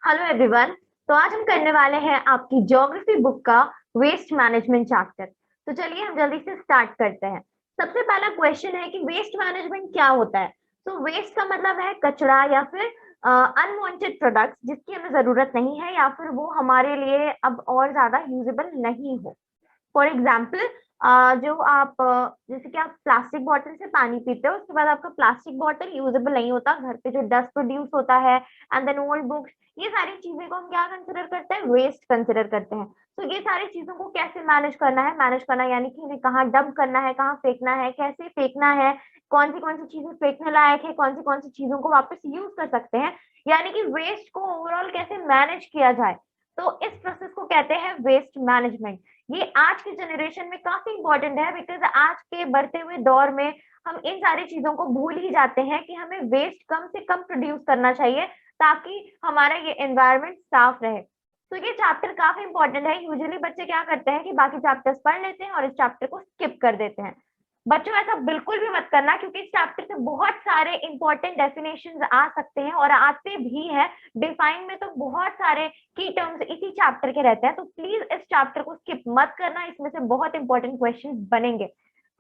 Hello everyone. तो आज हम करने वाले हैं आपकी ज्योग्राफी बुक का वेस्ट मैनेजमेंट चैप्टर। तो चलिए हम जल्दी से स्टार्ट करते हैं। सबसे पहला क्वेश्चन है कि वेस्ट मैनेजमेंट क्या होता है। तो वेस्ट का मतलब है कचरा या फिर अनवांटेड प्रोडक्ट्स जिसकी हमें जरूरत नहीं है या फिर वो हमारे लिए अब और ज्यादा यूजेबल नहीं हो। फॉर एग्जाम्पल, जो आप जैसे कि आप प्लास्टिक बॉटल से पानी पीते हो, उसके बाद आपका प्लास्टिक बॉटल यूजेबल नहीं होता, घर पे जो डस्ट प्रोड्यूस होता है एंड देन ओल्ड बुक्स, ये सारी चीजें को हम क्या कंसिडर करते हैं, वेस्ट कंसिडर करते हैं। तो ये सारी चीजों को कैसे मैनेज करना यानी कि इन्हें कहाँ डंप करना है, कहाँ फेंकना है, कैसे फेंकना है, कौन सी चीजें फेंकने लायक है, कौन सी चीजों को वापस यूज कर सकते हैं, यानी कि वेस्ट को ओवरऑल कैसे मैनेज किया जाए। तो इस प्रोसेस को कहते हैं वेस्ट मैनेजमेंट। ये आज की जनरेशन में काफी इंपॉर्टेंट है बिकॉज आज के बढ़ते हुए दौर में हम इन सारी चीजों को भूल ही जाते हैं कि हमें वेस्ट कम से कम प्रोड्यूस करना चाहिए ताकि हमारा ये एनवायरनमेंट साफ रहे। तो ये चैप्टर काफी इंपॉर्टेंट है। यूजुअली बच्चे क्या करते हैं कि बाकी चैप्टर्स पढ़ लेते हैं और इस चैप्टर को स्किप कर देते हैं। बच्चों ऐसा बिल्कुल भी मत करना क्योंकि इस चैप्टर से बहुत सारे इंपॉर्टेंट डेफिनेशंस आ सकते हैं और आते भी हैं। डिफाइन में तो बहुत सारे की टर्म्स इसी चैप्टर के रहते हैं, तो प्लीज इस चैप्टर को स्किप मत करना, इसमें से बहुत इंपॉर्टेंट क्वेश्चन बनेंगे।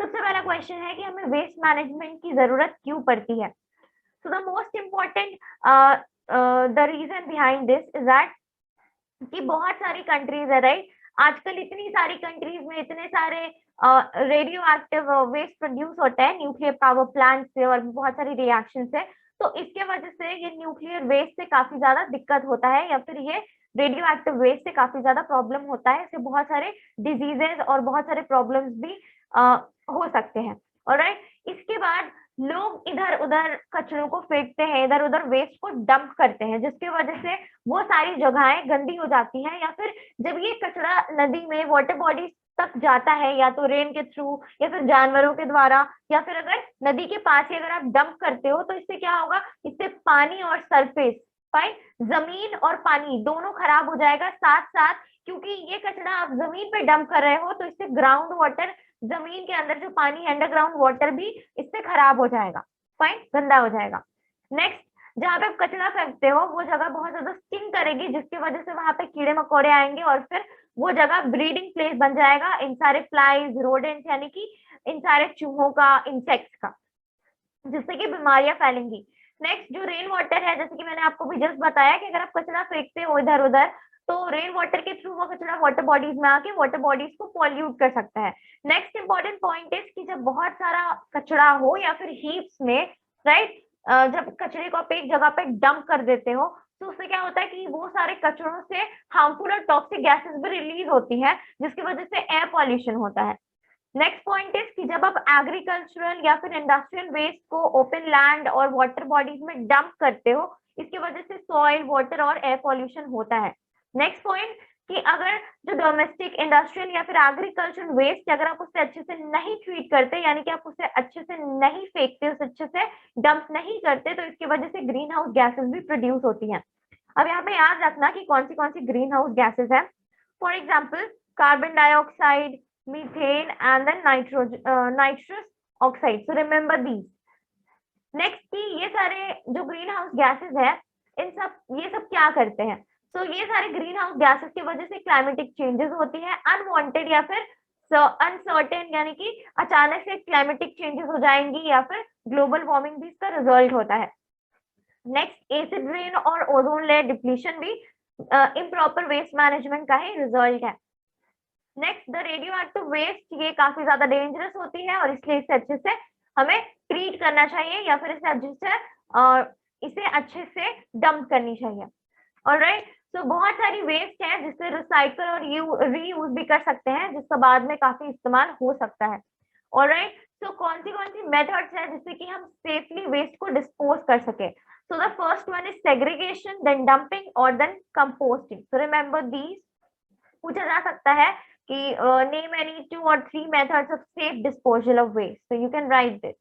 सबसे पहला क्वेश्चन है कि हमें वेस्ट मैनेजमेंट की जरूरत क्यों पड़ती है। So the most important the reason behind this is that कि बहुत सारी कंट्रीज है, राइट। आजकल इतनी सारी कंट्रीज में इतने सारे रेडियो एक्टिव वेस्ट प्रोड्यूस होता है न्यूक्लियर पावर प्लांट से और बहुत सारी रिएक्शन से। तो इसके वजह से ये न्यूक्लियर वेस्ट से काफी ज्यादा दिक्कत होता है या फिर ये रेडियो एक्टिव वेस्ट से काफी ज्यादा प्रॉब्लम होता है। इससे बहुत सारे डिजीजेज और बहुत सारे प्रॉब्लम्स भी हो सकते हैं। और इसके बाद लोग इधर उधर कचरों को फेंकते हैं, इधर उधर वेस्ट को डंप करते हैं, जिसकी वजह से वो सारी जगहें गंदी हो जाती हैं। या फिर जब ये कचरा नदी में वाटर बॉडीज तक जाता है या तो रेन के थ्रू या फिर जानवरों के द्वारा या फिर अगर नदी के पास ही अगर आप डंप करते हो तो इससे क्या होगा, इससे पानी और सरफेस, फाइन, जमीन और पानी दोनों खराब हो जाएगा साथ साथ। क्योंकि ये कचरा आप जमीन पे डंप कर रहे हो तो इससे ग्राउंड वाटर, जमीन के अंदर जो पानी है अंडरग्राउंड वाटर भी इससे खराब हो जाएगा, फाइन, गंदा हो जाएगा। नेक्स्ट, जहाँ पे आप कचरा फेंकते हो वो जगह बहुत ज्यादा स्टिंग करेगी जिसकी वजह से वहां पे कीड़े मकोड़े आएंगे और फिर वो जगह ब्रीडिंग प्लेस बन जाएगा इन सारे फ्लाइज, रोडेंट्स, यानी कि इन सारे चूहों का, इंसेक्ट्स का, जिससे कि बीमारियां फैलेंगी। नेक्स्ट, जो रेन वाटर है, जैसे कि मैंने आपको भी जस्ट बताया कि अगर आप कचरा फेंकते हो इधर उधर तो रेन वाटर के थ्रू वो कचरा वाटर बॉडीज में आके वाटर बॉडीज को पॉल्यूट कर सकता है। नेक्स्ट इंपॉर्टेंट पॉइंट इज कि जब बहुत सारा कचरा हो या फिर हीप्स में, राइट, जब कचरे को आप एक जगह पे डंप कर देते हो तो उससे क्या होता है कि वो सारे कचरों से हार्मफुल और टॉक्सिक गैसेस भी रिलीज होती है जिसकी वजह से एयर पॉल्यूशन होता है। नेक्स्ट पॉइंट इज कि जब आप एग्रीकल्चरल या फिर इंडस्ट्रियल वेस्ट को ओपन लैंड और वाटर बॉडीज में डंप करते हो, इसकी वजह से सॉइल, वाटर और एयर पॉल्यूशन होता है। नेक्स्ट पॉइंट कि अगर जो डोमेस्टिक, इंडस्ट्रियल या फिर एग्रीकल्चरल वेस्ट अगर आप उसे अच्छे से नहीं ट्रीट करते, यानी कि आप उसे अच्छे से नहीं फेंकते, उसे अच्छे से डंप नहीं करते, तो इसकी वजह से ग्रीन हाउस गैसेस भी प्रोड्यूस होती हैं। अब यहाँ पे याद रखना कि कौन सी ग्रीन हाउस गैसेस है। For example, carbon dioxide, methane and then nitrous oxide. So remember these. Next कि ये सारे जो ग्रीन हाउस गैसेस है, इन सब, ये सब क्या करते हैं। तो ये सारे ग्रीन हाउस गैसेस की वजह से क्लाइमेटिक चेंजेस होती है, अनवांटेड या फिर अनसर्टेन, यानी कि अचानक से क्लाइमेटिक चेंजेस हो जाएंगी या फिर ग्लोबल वार्मिंग भी इसका रिजल्ट होता है। नेक्स्ट, एसिड रेन और ओजोन लेयर डिप्लीशन भी इम्प्रॉपर वेस्ट मैनेजमेंट का ही रिजल्ट है। Next, the radioactive waste, ये काफी ज्यादा डेंजरस होती है और इसलिए इसे अच्छे से हमें ट्रीट करना चाहिए या फिर इसे अच्छे से डंप करनी चाहिए। ऑलराइट, तो बहुत सारी वेस्ट है जिससे रिसाइकल और रीयूज भी कर सकते हैं जिसका बाद में काफी इस्तेमाल हो सकता है। ऑलराइट, तो कौन सी मेथड्स है जिससे कि हम सेफली वेस्ट को डिस्पोज कर सके। So the first one is segregation, then dumping और then composting. So remember these. पूछा जा सकता है कि name any 2 or 3 methods of safe disposal of waste, so you can write it.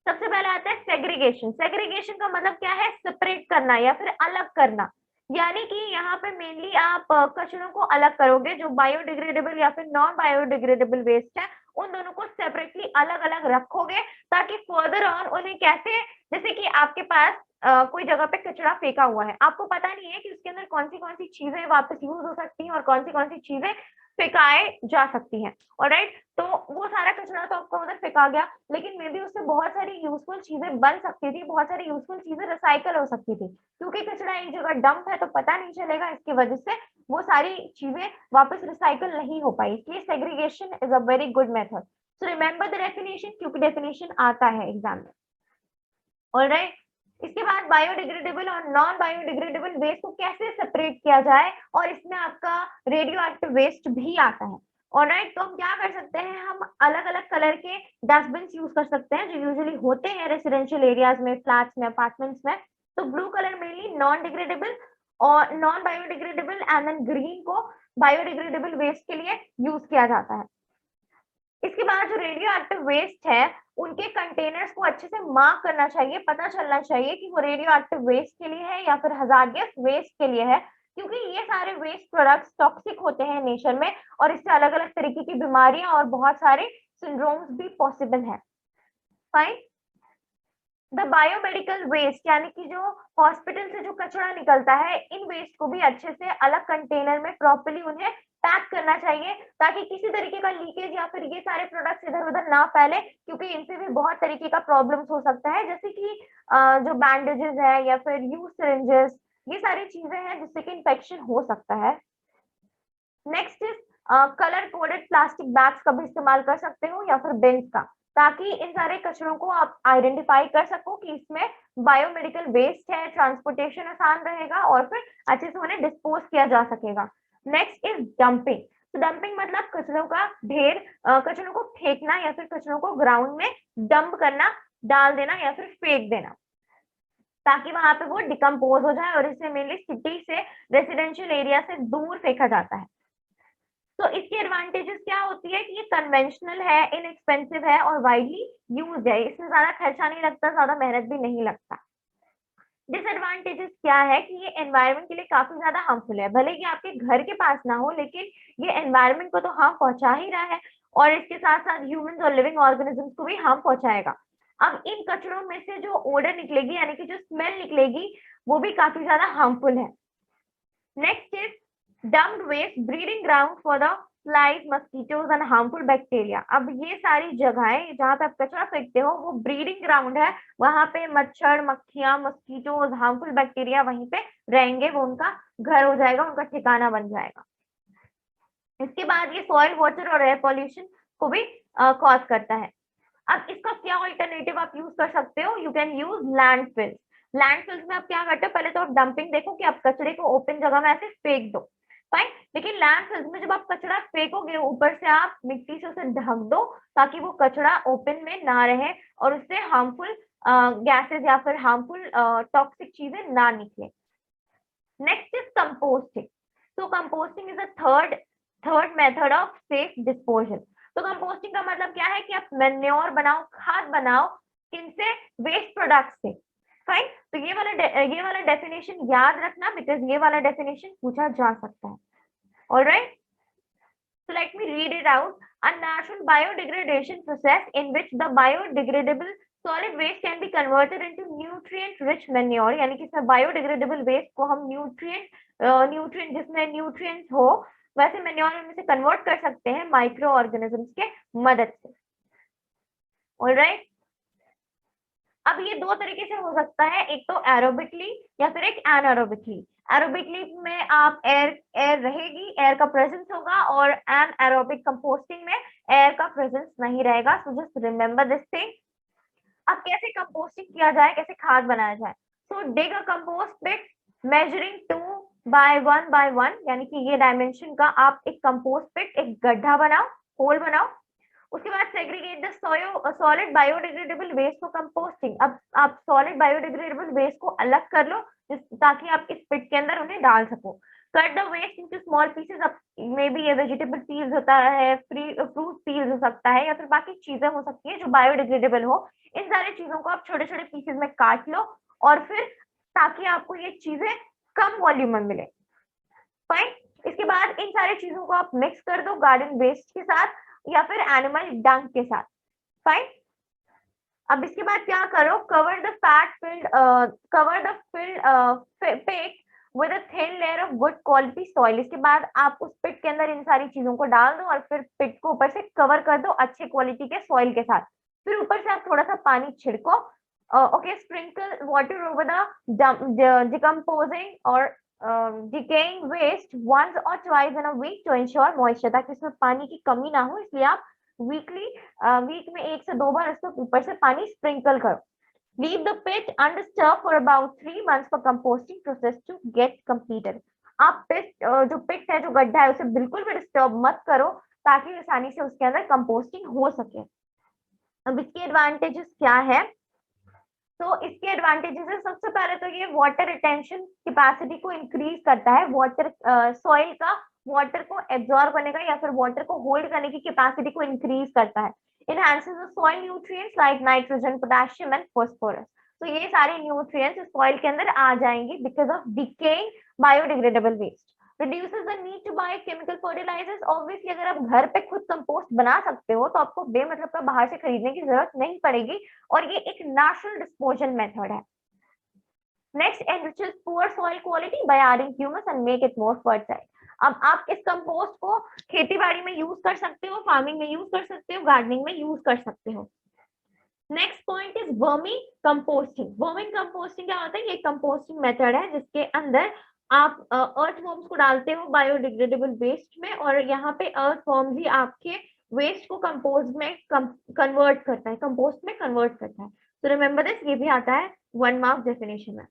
सबसे पहले आता है सेग्रीगेशन। सेग्रीगेशन का मतलब क्या है, सेपरेट करना या फिर अलग करना, यानी कि यहाँ पे मेनली आप कचरों को अलग करोगे, जो बायोडिग्रेडेबल या फिर नॉन बायोडिग्रेडेबल वेस्ट है उन दोनों को सेपरेटली अलग अलग रखोगे ताकि फर्दर ऑन उन्हें कैसे, जैसे कि आपके पास कोई जगह पे कचरा फेंका हुआ है, आपको पता नहीं है कि उसके अंदर कौन सी चीजें वापस यूज हो सकती हैं और कौन सी चीजें फेंकाए जा सकती हैं। ऑलराइट, तो वो सारा कचरा तो आपका उधर फेंका गया, लेकिन मे बी उससे बहुत सारी यूजफुल चीजें बन सकती थी, बहुत सारी यूजफुल चीजें रिसाइकल हो सकती थी। क्योंकि कचरा एक जगह डंप है तो पता नहीं चलेगा, इसकी वजह से वो सारी चीजें वापस रिसाइकल नहीं हो पाई। इसलिए segregation is a very good method. So remember the definition, क्योंकि डेफिनेशन आता है एग्जाम में। ऑलराइट, इसके बाद बायोडिग्रेडेबल और नॉन बायोडिग्रेडेबल वेस्ट को कैसे सेपरेट किया जाए, और इसमें आपका रेडियो एक्टिव वेस्ट भी आता है। ऑलराइट, तो हम क्या कर सकते हैं, हम अलग अलग कलर के डस्टबिन यूज कर सकते हैं जो यूजुअली होते हैं रेसिडेंशियल एरियाज में, फ्लैट्स में, अपार्टमेंट्स में। तो blue colour mainly non degradable और non biodegradable, and then green को बायोडिग्रेडेबल वेस्ट के लिए यूज किया जाता है। इसके बाद जो रेडियो एक्टिव वेस्ट है, उनके कंटेनर्स को अच्छे से मार्क करना चाहिए, पता चलना चाहिए कि वो रेडियो एक्टिव वेस्ट के लिए है या फिर हजार्डियस वेस्ट के लिए है। क्योंकि ये सारे वेस्ट प्रोडक्ट्स टॉक्सिक होते हैं नेचर में, और इससे अलग अलग तरीके की बीमारियां और बहुत सारे सिंड्रोम्स भी पॉसिबल है। फाइन। द बायोमेडिकल वेस्ट, यानी कि जो हॉस्पिटल से जो कचरा निकलता है, इन वेस्ट को भी अच्छे से अलग कंटेनर में प्रॉपर्ली उन्हें पैक करना चाहिए, ताकि किसी तरीके का लीकेज या फिर ये सारे प्रोडक्ट्स इधर उधर ना फैले। क्योंकि इनसे भी बहुत तरीके का प्रॉब्लम्स हो सकता है, जैसे कि जो बैंडेजेस है या फिर यूज सिरिंजेस, ये सारी चीजें हैं जिससे कि इन्फेक्शन हो सकता है। Next is colour coded plastic bags का भी इस्तेमाल कर सकते हो या फिर बिन्स का, ताकि इन सारे कचरों को आप आइडेंटिफाई कर सको कि इसमें बायोमेडिकल वेस्ट है, ट्रांसपोर्टेशन आसान रहेगा और फिर अच्छे से उन्हें डिस्पोज किया जा सकेगा। Next is dumping. तो डंपिंग मतलब कचरों का ढेर, कचरों को फेंकना या फिर कचरों को ग्राउंड में डंप करना, डाल देना या फिर फेंक देना, ताकि वहां पे वो डिकम्पोज हो जाए। और इसे मेनली सिटी से, रेसिडेंशियल एरिया से दूर फेंका जाता है। तो इसकी एडवांटेजेस क्या होती है कि ये कन्वेंशनल है, इनएक्सपेंसिव है और वाइडली यूज्ड है। इसमें ज्यादा खर्चा नहीं लगता, ज्यादा मेहनत भी नहीं लगता। डिसएडवांटेजेस क्या है कि ये एनवायरनमेंट के लिए काफी ज्यादा हार्मफुल है। भले ही आपके घर के पास ना हो, लेकिन ये एनवायरनमेंट को तो हार्म पहुंचा ही रहा है, और इसके साथ साथ ह्यूमंस और लिविंग ऑर्गेनिजम्स को भी हार्म पहुंचाएगा। अब इन कचरों में से जो ओडर निकलेगी, यानी कि जो स्मेल निकलेगी, वो भी काफी ज्यादा हार्मफुल है। Next is dumped waste breeding ground for the flies, mosquitoes and harmful bacteria। अब ये सारी जगहें जहाँ पे आप कचरा फेंकते हो, वो ब्रीडिंग ग्राउंड है। वहां पे मच्छर, मक्खियां, मस्कीटोज, हार्मफुल बैक्टीरिया वहीं पे रहेंगे, वो उनका घर हो जाएगा, उनका ठिकाना बन जाएगा। इसके बाद ये सॉइल, वाटर और एयर पॉल्यूशन को भी कॉज करता है। अब इसका क्या ऑल्टरनेटिव आप यूज कर सकते हो, you can use landfills. Landfills में आप क्या करते हो, पहले तो आप डंपिंग देखो कि आप कचरे को ओपन जगह में ऐसे फेंक दो, फाइन। लेकिन लैंडफिल्स में जब आप कचरा फेंकोगे, ऊपर से आप मिट्टी से उसे ढक दो, ताकि वो कचरा ओपन में ना रहे और उससे हार्मफुल गैसेस या फिर हार्मफुल टॉक्सिक चीजें ना निकले। Next is composting. तो composting is a third method of safe disposal. तो कंपोस्टिंग का मतलब क्या है कि आप मैन्योर बनाओ, खाद बनाओ, किनसे, वेस्ट प्रोडक्ट से, फाइन। तो ये वाला डेफिनेशन याद रखना, बिकॉज ये वाला डेफिनेशन पूछा जा सकता है। Alright, so let me read it out. A natural biodegradation process in which the biodegradable solid waste can be converted into nutrient rich manure, यानी कि इसमें biodegradable waste को हम न्यूट्रिएंट जिसमें न्यूट्रिएंट्स हो वैसे मैन्योर में से कन्वर्ट कर सकते हैं माइक्रो ऑर्गेनिजम्स के मदद से। ऑलराइट, अब ये दो तरीके से हो सकता है, एक तो एरोबिकली या फिर एक एनारोबिकली। एरोबिकली में आप एयर रहेगी, एयर का प्रेजेंस होगा, और एन एरोबिक कंपोस्टिंग में एयर का प्रेजेंस नहीं रहेगा। So just remember this thing. अब कैसे कंपोस्टिंग किया जाए, कैसे खाद बनाया जाए। सो डिग a compost pit measuring 2 by 1 by 1, यानी कि ये डायमेंशन का आप एक कंपोस्ट पिट, एक गड्ढा बनाओ, होल बनाओ। उसके बाद segregate the solid biodegradable waste for composting. अब आप सॉलिड बायोडिग्रेडेबल वेस्ट को अलग कर लो, ताकि आप इस पिट के अंदर उन्हें डाल सको। Cut the waste into small pieces. अब मे बी ये वेजिटेबल पील्स होता है, फ्रूट पील्स हो सकता है, या फिर बाकी चीजें हो सकती है जो बायोडिग्रेडेबल हो। इन सारी चीजों को आप छोटे छोटे पीसेस में काट लो, और फिर ताकि आपको ये चीजें कम वॉल्यूम में मिले, फाइन। इसके बाद इन सारी चीजों को आप मिक्स कर दो गार्डन वेस्ट के साथ या फिर एनिमल डंग के साथ, फाइन। अब इसके बाद क्या करो, cover the fat filled cover the filled pit with a thin layer of good quality soil. इसके बाद आप उस पिट के अंदर इन सारी चीजों को डाल दो और फिर पिट को ऊपर से कवर कर दो अच्छे क्वालिटी के सॉइल के साथ। फिर ऊपर से आप थोड़ा सा पानी छिड़को। Okay, sprinkle water over the decomposing और decaying waste once or twice in a week to ensure moisture, ताकि इसमें पानी की कमी ना हो, इसलिए आप वीक में 1 से 2 बार इसको ऊपर से पानी स्प्रिंकल करो। Leave the pit undisturbed for about 3 months for composting process to get completed। आप जो पिट है, जो गड्ढा है, उसे बिल्कुल भी डिस्टर्ब मत करो ताकि आसानी से उसके अंदर कंपोस्टिंग हो सके। अब इसके एडवांटेजेस क्या है? तो इसके एडवांटेजेस है, सबसे पहले तो ये वाटर रिटेंशन कैपेसिटी को इंक्रीज करता है। वाटर सॉइल का वाटर को एब्जॉर्ब करने का या फिर वाटर को होल्ड करने की कैपेसिटी को इंक्रीज करता है। Enhances the soil nutrients like nitrogen, potassium and phosphorus. तो ये सारे न्यूट्रिएंट्स सॉइल के अंदर आ जाएंगे because of decaying biodegradable waste. reduces the need to buy chemical fertilizers। obviously अगर आप घर पे खुद कंपोस्ट बना सकते हो तो आपको बेमतलब का बाहर से खरीदने की जरूरत नहीं पड़ेगी और ये एक नेचुरल डिस्पोजल मेथड है। Next, enriches poor soil quality by adding humus and make it more fertile। अब आप इस कंपोस्ट को खेती बाड़ी में यूज कर सकते हो, फार्मिंग में यूज कर सकते हो, गार्डनिंग में यूज कर सकते हो। Next point is vermi composting. Vermi composting क्या होता है? ये कंपोस्टिंग मेथड है जिसके अंदर आप अर्थ वॉर्म्स को डालते हो बायोडिग्रेडेबल वेस्ट में और यहाँ पे अर्थ वॉर्म्स ही आपके वेस्ट को कंपोस्ट में कन्वर्ट करता है, कंपोस्ट में कन्वर्ट करता है। तो रिमेंबर दिस, ये भी आता है 1 मार्क डेफिनेशन में।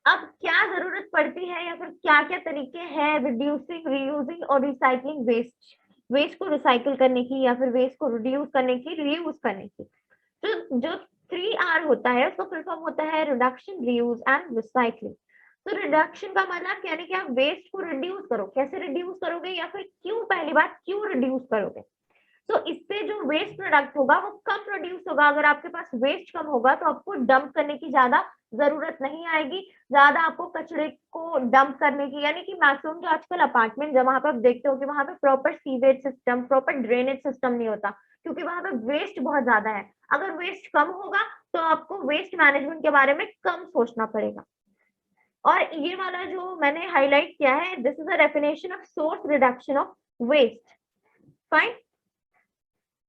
अब क्या जरूरत पड़ती है या फिर क्या क्या तरीके हैं रिड्यूसिंग, रीयूजिंग और रिसाइकलिंग वेस्ट? वेस्ट को रिसाइकिल करने की या फिर वेस्ट को रिड्यूस करने की, रीयूज करने की। तो जो 3R होता है उसका फुल फॉर्म होता है रिडक्शन, रीयूज एंड रिसाइकलिंग। तो रिडक्शन का मतलब यानी कि आप वेस्ट को रिड्यूस करो। कैसे रिड्यूस करोगे या फिर क्यों, पहली बात क्यों रिड्यूस करोगे? तो इससे जो वेस्ट प्रोडक्ट होगा वो कम प्रोड्यूस होगा। अगर आपके पास वेस्ट कम होगा तो आपको डंप करने की ज्यादा जरूरत नहीं आएगी, ज्यादा आपको कचरे को डंप करने की, यानी कि मैक्सिमम जो आजकल अपार्टमेंट जहाँ पे आप देखते हो कि वहां पे proper sewage system, proper drainage system नहीं होता क्योंकि वहां पे वेस्ट बहुत ज्यादा है। अगर वेस्ट कम होगा तो आपको वेस्ट मैनेजमेंट के बारे में कम सोचना पड़ेगा। और ये वाला जो मैंने हाईलाइट किया है, this is a definition of source reduction of waste. Fine.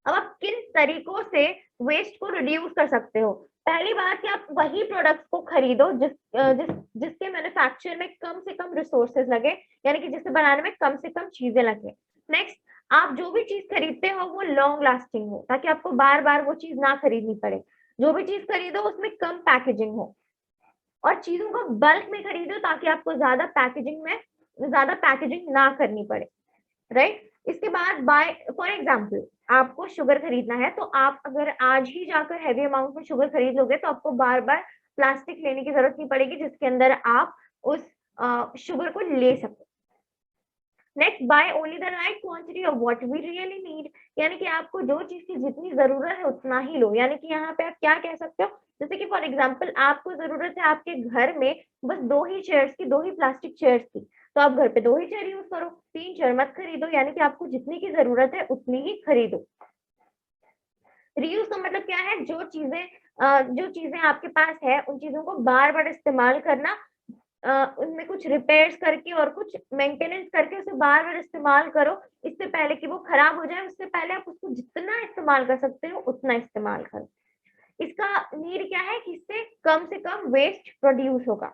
अब आप किन तरीकों से वेस्ट को रिड्यूस कर सकते हो? पहली बात कि आप वही प्रोडक्ट्स को खरीदो जिसके मैन्युफैक्चर में कम से कम रिसोर्सेज लगे, यानी कि जिसे बनाने में कम से कम चीजें लगे। नेक्स्ट, आप जो भी चीज खरीदते हो वो लॉन्ग लास्टिंग हो ताकि आपको बार बार वो चीज ना खरीदनी पड़े। जो भी चीज खरीदो उसमें कम पैकेजिंग हो और चीजों को बल्क में खरीदो ताकि आपको ज्यादा पैकेजिंग ना करनी पड़े, राइट। इसके बाद बाय फॉर एग्जाम्पल आपको शुगर खरीदना है तो आप अगर आज ही जाकर हैवी अमाउंट में शुगर खरीद लोगे तो आपको बार बार प्लास्टिक लेने की जरूरत नहीं पड़ेगी जिसके अंदर आप उस शुगर को ले सको। Next, by only the right quantity of what we really need, यानी कि आपको जो चीज की जितनी जरूरत है उतना ही लो। यानी कि यहाँ पे आप क्या कह सकते हो, जैसे कि फॉर एग्जाम्पल आपको जरूरत है आपके घर में बस 2 ही चेयर्स की, 2 ही प्लास्टिक चेयर्स की, तो आप घर पे 2 ही चेयर यूज करो, 3 चेयर मत खरीदो। यानी कि आपको जितनी की जरूरत है उतनी ही खरीदो। रीयूज का मतलब क्या है? जो चीजें आपके पास है उन चीजों को बार बार इस्तेमाल करना, उनमें कुछ रिपेयर्स करके और कुछ मेंटेनेंस करके उसे बार बार इस्तेमाल करो। इससे पहले कि वो खराब हो जाए उससे पहले आप उसको जितना इस्तेमाल कर सकते हो उतना इस्तेमाल करो। इसका नीड क्या है कि इससे कम से कम वेस्ट प्रोड्यूस होगा।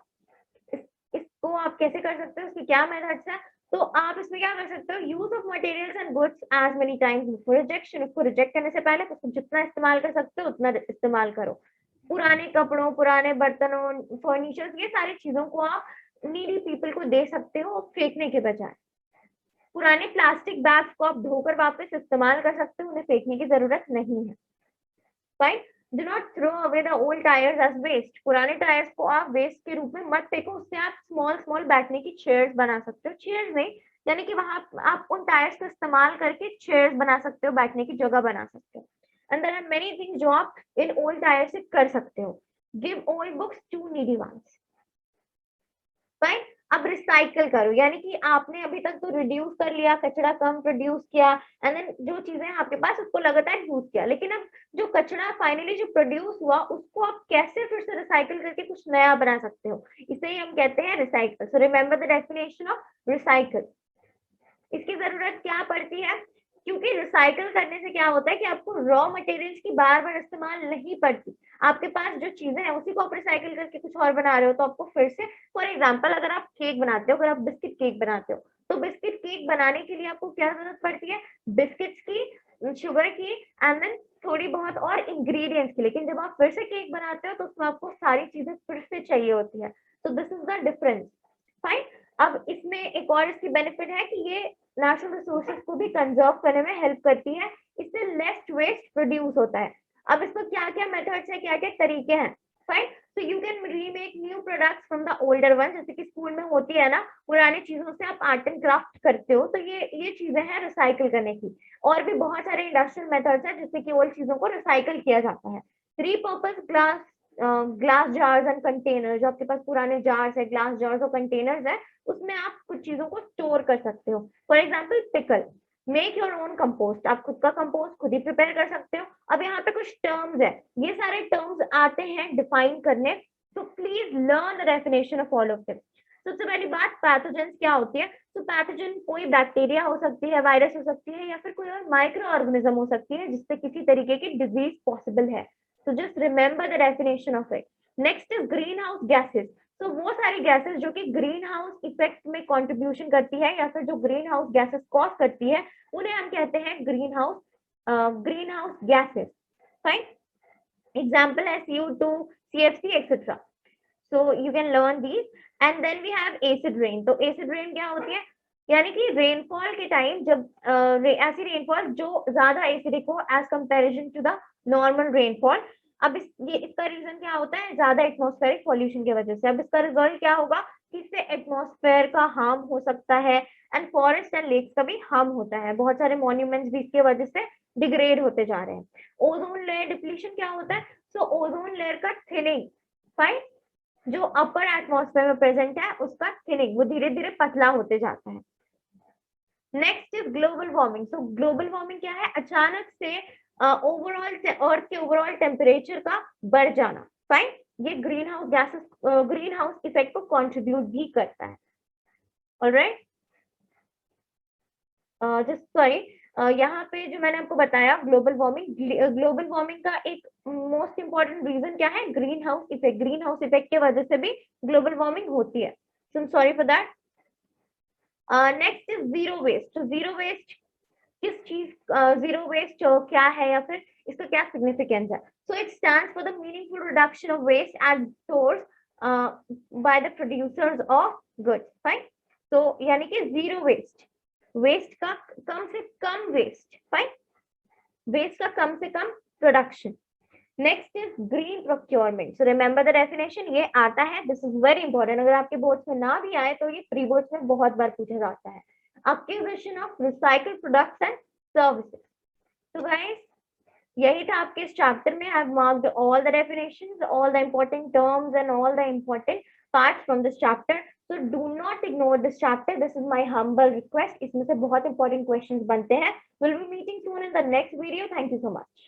इसको आप कैसे कर सकते हो, उसकी क्या मेथड्स है? तो आप इसमें क्या कर सकते हो, use of materials and goods as many times before rejection. उसको रिजेक्ट करने से पहले उसको जितना इस्तेमाल कर सकते हो उतना इस्तेमाल करो। पुराने कपड़ों, पुराने बर्तनों, फर्नीचर्स, ये सारी चीजों को आप नीडी पीपल को दे सकते हो फेंकने के बजाय। पुराने प्लास्टिक बैग्स को आप धोकर वापस इस्तेमाल कर सकते हो, उन्हें फेंकने की जरूरत नहीं है। Fine. Do not throw away the old tyres as waste. पुराने टायर्स को आप वेस्ट के रूप में मत फेंको, उससे आप स्मॉल बैठने की चेयर्स बना सकते हो। चेयर्स नहीं, यानी कि वहां आप उन टायर्स का इस्तेमाल करके चेयर्स बना सकते हो, बैठने की जगह बना सकते हो। And there are many things जो आप इन ओल्ड टायर से कर सकते हो। Give old books to needy ones. Fine. अब रिसाइकल करो, यानी कि आपने अभी तक तो रिड्यूस कर लिया, कचरा कम प्रोड्यूस किया, एंड देन जो चीजें हैं आपके पास उसको लगातार यूज किया, लेकिन अब जो कचरा फाइनली जो प्रोड्यूस हुआ उसको आप कैसे फिर से रिसाइकल करके कुछ नया बना सकते हो, इसे ही हम कहते हैं recycle. So remember the definition of recycle. इसकी जरूरत क्या पड़ती है, क्योंकि रिसाइकल करने से क्या होता है कि आपको रॉ मटेरियल्स की बार बार इस्तेमाल नहीं पड़ती, आपके पास जो चीजें हैं उसी को आप रिसाइकल करके कुछ और बना रहे हो, तो आपको फिर से, फॉर एग्जाम्पल अगर आप केक बनाते हो, अगर आप बिस्किट केक बनाते हो, तो बिस्किट केक बनाने के लिए आपको क्या जरूरत पड़ती है, बिस्किट्स की, शुगर की, एंड देन थोड़ी बहुत और इंग्रेडिएंट्स की, लेकिन जब आप फिर से केक बनाते हो तो उसमें आपको सारी चीजें फिर से चाहिए होती है, तो this is the difference. Fine. अब इसमें एक और इसकी बेनिफिट है कि ये नेचुरल रिसोर्सेज को भी कंजर्व करने में हेल्प करती है, इससे लेस वेस्ट प्रोड्यूस होता है। अब इसमें क्या क्या मेथड्स है, क्या क्या तरीके हैं, fine. So you can remake new products from the older one, जैसे कि स्कूल में होती है ना, पुरानी चीजों से आप आर्ट एंड क्राफ्ट करते हो, तो ये चीजें हैं रिसाइकल करने की। और भी बहुत सारे इंडस्ट्रियल मेथड्स हैं जिससे कि ओल्ड चीजों को रिसाइकल किया जाता है। Repurpose glass jars and container, जो आपके पास पुराने जार्स है, ग्लास जार्स और कंटेनर्स है, उसमें आप कुछ चीजों को स्टोर कर सकते हो। For example pickle, make your own compost, आप खुद का कंपोस्ट खुद ही प्रिपेयर कर सकते हो। अब यहाँ पे कुछ टर्म्स है, ये सारे टर्म्स आते हैं डिफाइन करने, तो please learn the definition of all of them. सबसे पहली बात, पैथोजेंस क्या होती है, तो पैथोजन कोई बैक्टीरिया हो सकती है, वायरस हो सकती है, या फिर कोई और माइक्रो ऑर्गेनिज्म हो सकती है जिससे किसी तरीके की डिजीज पॉसिबल है, so just remember the definition of it. Next is greenhouse gases, तो वो सारी गैसेस जो कि ग्रीन हाउस इफेक्ट में कंट्रीब्यूशन करती है या फिर जो ग्रीन हाउस गैसेस कॉज करती है, उन्हें हम कहते हैं green house gases. Fine. Example है CO2, CFC etcetera. So you can learn these. And then we have acid rain, तो एसिड रेन क्या होती है, यानी कि रेनफॉल के टाइम जब ऐसी रेनफॉल जो ज्यादा एसिडिक हो as comparison to the normal rainfall. अब इसका रीजन क्या होता है, ज्यादा एटमॉस्फेरिक पॉल्यूशन की वजह से। अब इसका रिजल्ट क्या होगा कि इससे एटमॉस्फेयर का हार्म हो सकता है, एंड फॉरेस्ट एंड लेक्स का भी हार्म होता है, बहुत सारे मॉन्यूमेंट्स भी इसके वजह से डिग्रेड होते जा रहे हैं। ओजोन लेयर डिप्लीशन क्या होता है, सो ओजोन लेयर का थिनिंग, फाइन, जो अपर एटमॉस्फेयर में प्रेजेंट है उसका थिनिंग, वो धीरे धीरे पतला होते जाता है। Next is global warming. तो ग्लोबल वार्मिंग क्या है, अचानक से ओवरऑल अर्थ के ओवरऑल टेम्परेचर का बढ़ जाना। फाइन। ये green house gases, green house effect को कंट्रीब्यूट भी करता है। ऑलराइट, जस्ट सॉरी, यहाँ पे जो मैंने आपको बताया ग्लोबल वार्मिंग का एक मोस्ट इंपॉर्टेंट रीजन क्या है, green house effect. Green house effect की वजह से भी ग्लोबल वार्मिंग होती है। So sorry for that. Next is zero waste. तो जीरो वेस्ट किस चीज, जीरो वेस्ट क्या है या फिर इसका क्या सिग्निफिकेंस है, so it stands for the meaningful reduction of waste at source by the producers of goods. Fine. तो यानी कि जीरो वेस्ट, वेस्ट का कम से कम वेस्ट, फाइन, वेस्ट का कम से कम production. Next is green procurement. So remember the definition, ये आता है, दिस इज वेरी इंपॉर्टेंट, अगर आपके बोर्ड्स में ना भी आए तो ये प्री बोर्ड्स में बहुत बार पूछा जाता है। Acquisition of recycled products and services. तो गाइस, यही था आपके इस चैप्टर में। I have marked all the definitions, all the important terms and all the important parts from this chapter. So do not ignore this chapter. This is my humble request. इसमें से बहुत important questions बनते हैं. We'll be meeting soon in the next video. Thank you so much.